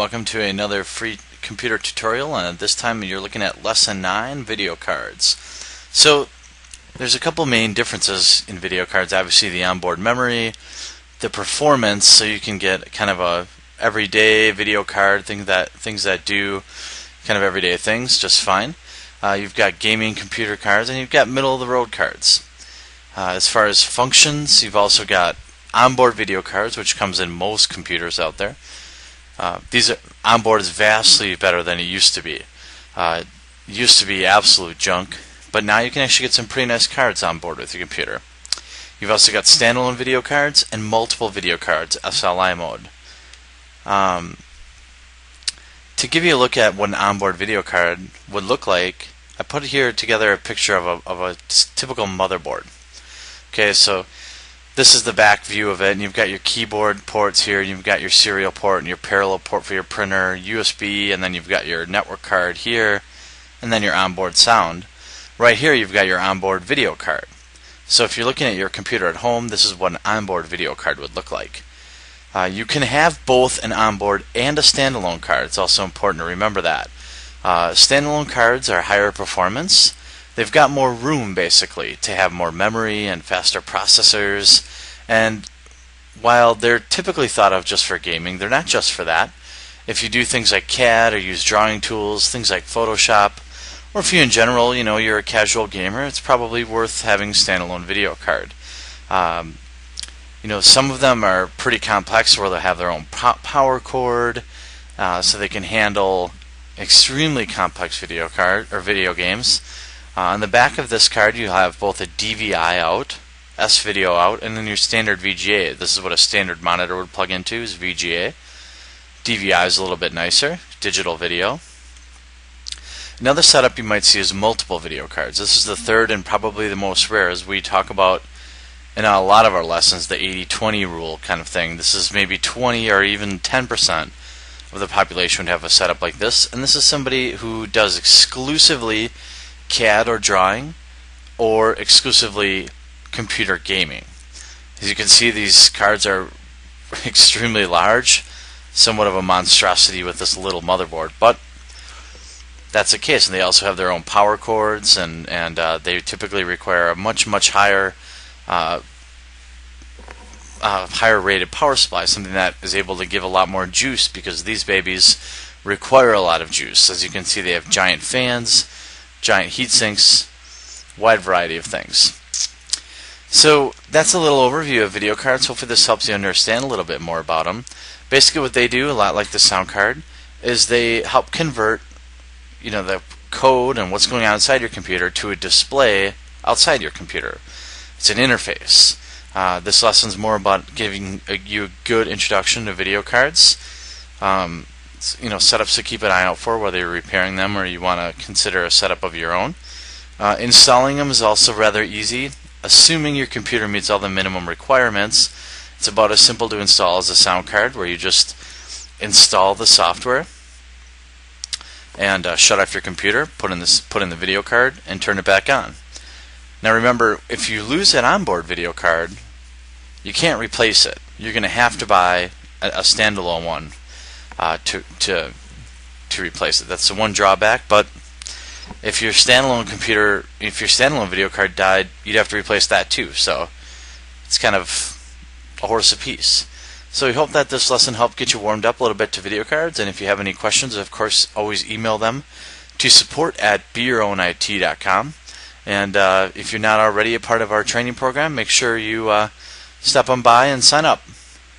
welcome to another free computer tutorial, and this time you're looking at Lesson 9, video cards. So there's a couple main differences in video cards. Obviously the onboard memory, the performance, so you can get kind of a everyday video card, things that do kind of everyday things just fine. You've got gaming computer cards, and you've got middle of the road cards. As far as functions, you've also got onboard video cards, which comes in most computers out there. Onboard is vastly better than it used to be. It used to be absolute junk, but now you can actually get some pretty nice cards on board with your computer. You've also got standalone video cards and multiple video cards, SLI mode. To give you a look at what an onboard video card would look like, I put here together a picture of a typical motherboard. Okay, so this is the back view of it, and you've got your keyboard ports here, and you've got your serial port and your parallel port for your printer, USB, and then you've got your network card here, and then your onboard sound. Right here you've got your onboard video card. So if you're looking at your computer at home, this is what an onboard video card would look like. You can have both an onboard and a standalone card. It's also important to remember that. Standalone cards are higher performance. They've got more room, basically, to have more memory and faster processors. And while they're typically thought of just for gaming, they're not just for that. If you do things like CAD or use drawing tools, things like Photoshop, or if you in general, you're a casual gamer, it's probably worth having a standalone video card. Some of them are pretty complex, where they'll have their own power cord, so they can handle extremely complex video games. On the back of this card you have both a DVI out, S-video out, and then your standard VGA. This is what a standard monitor would plug into, is VGA. DVI is a little bit nicer, digital video. Another setup you might see is multiple video cards. This is the third and probably the most rare, as we talk about in a lot of our lessons, the 80-20 rule kind of thing. This is maybe 20 or even 10% of the population would have a setup like this, and this is somebody who does exclusively CAD or drawing, or exclusively computer gaming. As you can see, these cards are extremely large, somewhat of a monstrosity with this little motherboard, but that's the case. And they also have their own power cords, and they typically require a much higher higher rated power supply, something that is able to give a lot more juice, because these babies require a lot of juice. As you can see, they have giant fans, giant heat sinks, wide variety of things. So that's a little overview of video cards. Hopefully this helps you understand a little bit more about them. Basically what they do, a lot like the sound card, is they help convert the code and what's going on inside your computer to a display outside your computer. It's an interface. This lesson is more about giving you a good introduction to video cards. Setups to keep an eye out for, whether you're repairing them or you want to consider a setup of your own. Installing them is also rather easy, assuming your computer meets all the minimum requirements. It's about as simple to install as a sound card, where you just install the software and shut off your computer, put in the video card, and turn it back on. Now remember, if you lose an onboard video card, you can't replace it. You're going to have to buy a standalone one to replace it. That's the one drawback. But if your standalone video card died, you'd have to replace that too. So it's kind of a horse apiece. So we hope that this lesson helped get you warmed up a little bit to video cards. And if you have any questions, of course, always email them to support@beyourownyt.com. And if you're not already a part of our training program, make sure you stop on by and sign up.